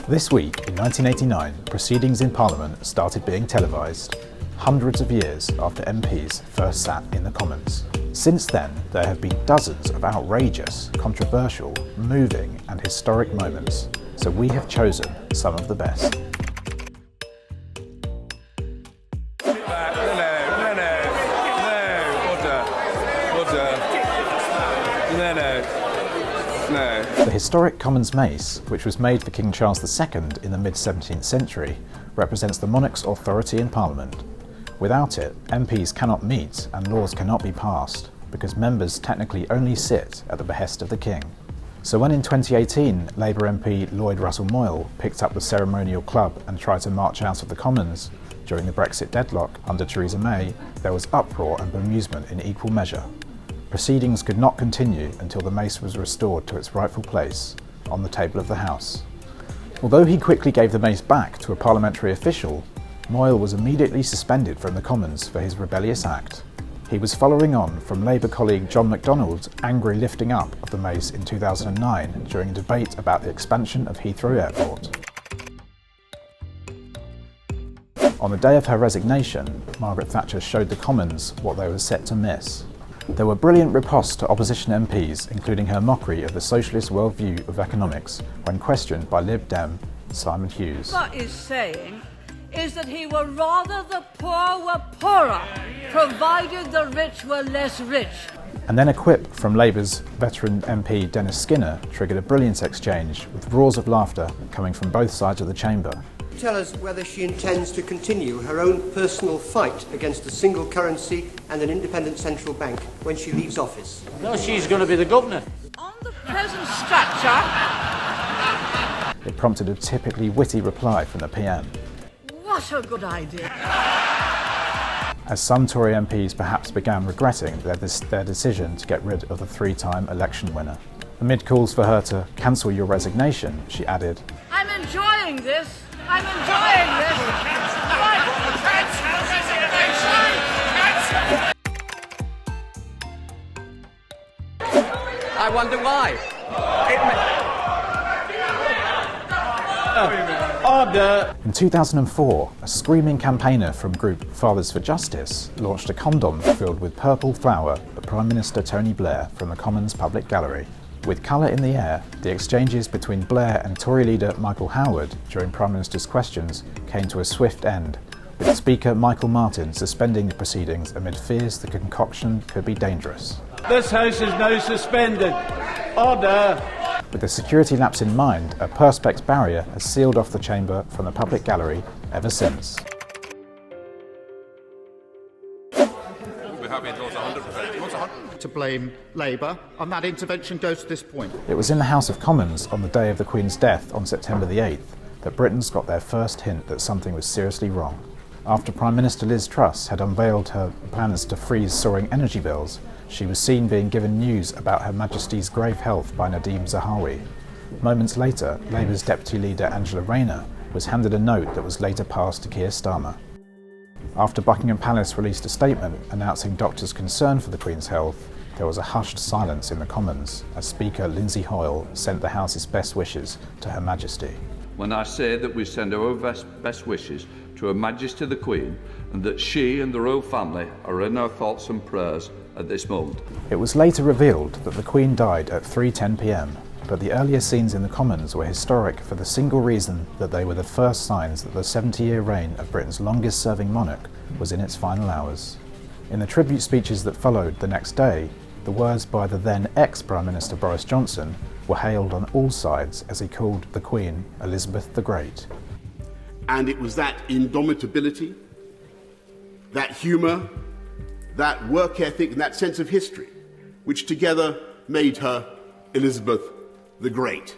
This week, in 1989, proceedings in Parliament started being televised, hundreds of years after MPs first sat in the Commons. Since then, there have been dozens of outrageous, controversial, moving and historic moments, so we have chosen some of the best. The historic Commons Mace, which was made for King Charles II in the mid-17th century, represents the monarch's authority in Parliament. Without it, MPs cannot meet and laws cannot be passed, because members technically only sit at the behest of the King. So when in 2018 Labour MP Lloyd Russell Moyle picked up the ceremonial club and tried to march out of the Commons during the Brexit deadlock under Theresa May, there was uproar and bemusement in equal measure. Proceedings could not continue until the mace was restored to its rightful place on the table of the House. Although he quickly gave the mace back to a parliamentary official, Moyle was immediately suspended from the Commons for his rebellious act. He was following on from Labour colleague John MacDonald's angry lifting up of the mace in 2009 during a debate about the expansion of Heathrow Airport. On the day of her resignation, Margaret Thatcher showed the Commons what they were set to miss. There were brilliant ripostes to opposition MPs, including her mockery of the socialist worldview of economics when questioned by Lib Dem Simon Hughes. What he's saying is that he would rather the poor were poorer, provided the rich were less rich. And then a quip from Labour's veteran MP Dennis Skinner triggered a brilliant exchange, with roars of laughter coming from both sides of the chamber. Tell us whether she intends to continue her own personal fight against a single currency and an independent central bank when she leaves office. No, she's going to be the governor. On the present structure... It prompted a typically witty reply from the PM. What a good idea. As some Tory MPs perhaps began regretting their decision to get rid of the three-time election winner. Amid calls for her to cancel your resignation, she added, I'm enjoying this. I'm enjoying this. I wonder why. Order. In 2004, a screaming campaigner from group Fathers for Justice launched a condom filled with purple flour at Prime Minister Tony Blair from the Commons Public Gallery. With colour in the air, the exchanges between Blair and Tory leader Michael Howard during Prime Minister's questions came to a swift end, with Speaker Michael Martin suspending the proceedings amid fears the concoction could be dangerous. This House is now suspended. Order! With the security lapse in mind, a perspex barrier has sealed off the chamber from the public gallery ever since. To blame Labour, and that intervention goes to this point. It was in the House of Commons on the day of the Queen's death on September the 8th that Britons got their first hint that something was seriously wrong. After Prime Minister Liz Truss had unveiled her plans to freeze soaring energy bills, she was seen being given news about Her Majesty's grave health by Nadeem Zahawi. Moments later, Labour's Deputy Leader Angela Rayner was handed a note that was later passed to Keir Starmer. After Buckingham Palace released a statement announcing doctors' concern for the Queen's health, there was a hushed silence in the Commons as Speaker Lindsay Hoyle sent the House's best wishes to Her Majesty. When I say that we send our best wishes to Her Majesty the Queen and that she and the royal family are in our thoughts and prayers at this moment. It was later revealed that the Queen died at 3:10 p.m, but the earlier scenes in the Commons were historic for the single reason that they were the first signs that the 70-year reign of Britain's longest-serving monarch was in its final hours. In the tribute speeches that followed the next day, the words by the then ex-Prime Minister Boris Johnson were hailed on all sides as he called the Queen Elizabeth the Great. And it was that indomitability, that humour, that work ethic and that sense of history which together made her Elizabeth the Great.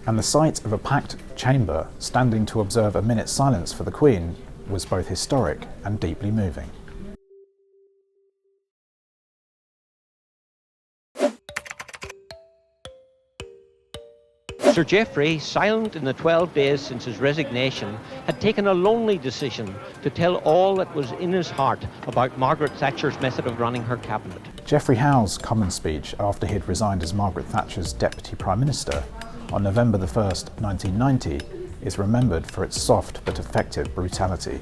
And the sight of a packed chamber standing to observe a minute's silence for the Queen was both historic and deeply moving. Sir Geoffrey, silent in the 12 days since his resignation, had taken a lonely decision to tell all that was in his heart about Margaret Thatcher's method of running her cabinet. Geoffrey Howe's Commons speech after he had resigned as Margaret Thatcher's Deputy Prime Minister on November the 1st, 1990, is remembered for its soft but effective brutality.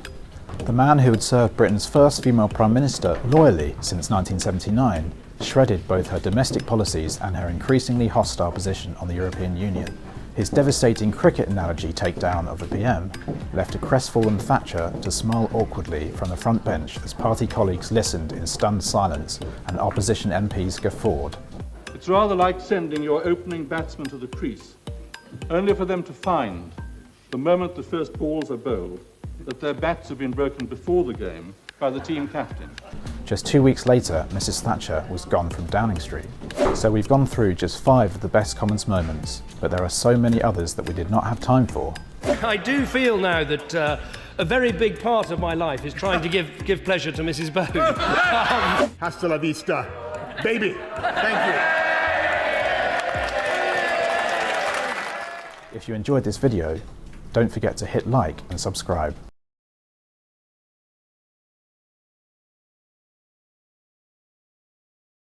The man who had served Britain's first female Prime Minister loyally since 1979 shredded both her domestic policies and her increasingly hostile position on the European Union. His devastating cricket analogy takedown of the PM left a crestfallen Thatcher to smile awkwardly from the front bench as party colleagues listened in stunned silence and opposition MPs guffawed. It's rather like sending your opening batsman to the crease, only for them to find, the moment the first balls are bowled, that their bats have been broken before the game by the team captain. Just 2 weeks later, Mrs. Thatcher was gone from Downing Street. So we've gone through just 5 of the best Commons moments, but there are so many others that we did not have time for. I do feel now that a very big part of my life is trying to give pleasure to Mrs. Bode. Hasta la vista, baby. Thank you. If you enjoyed this video, don't forget to hit like and subscribe.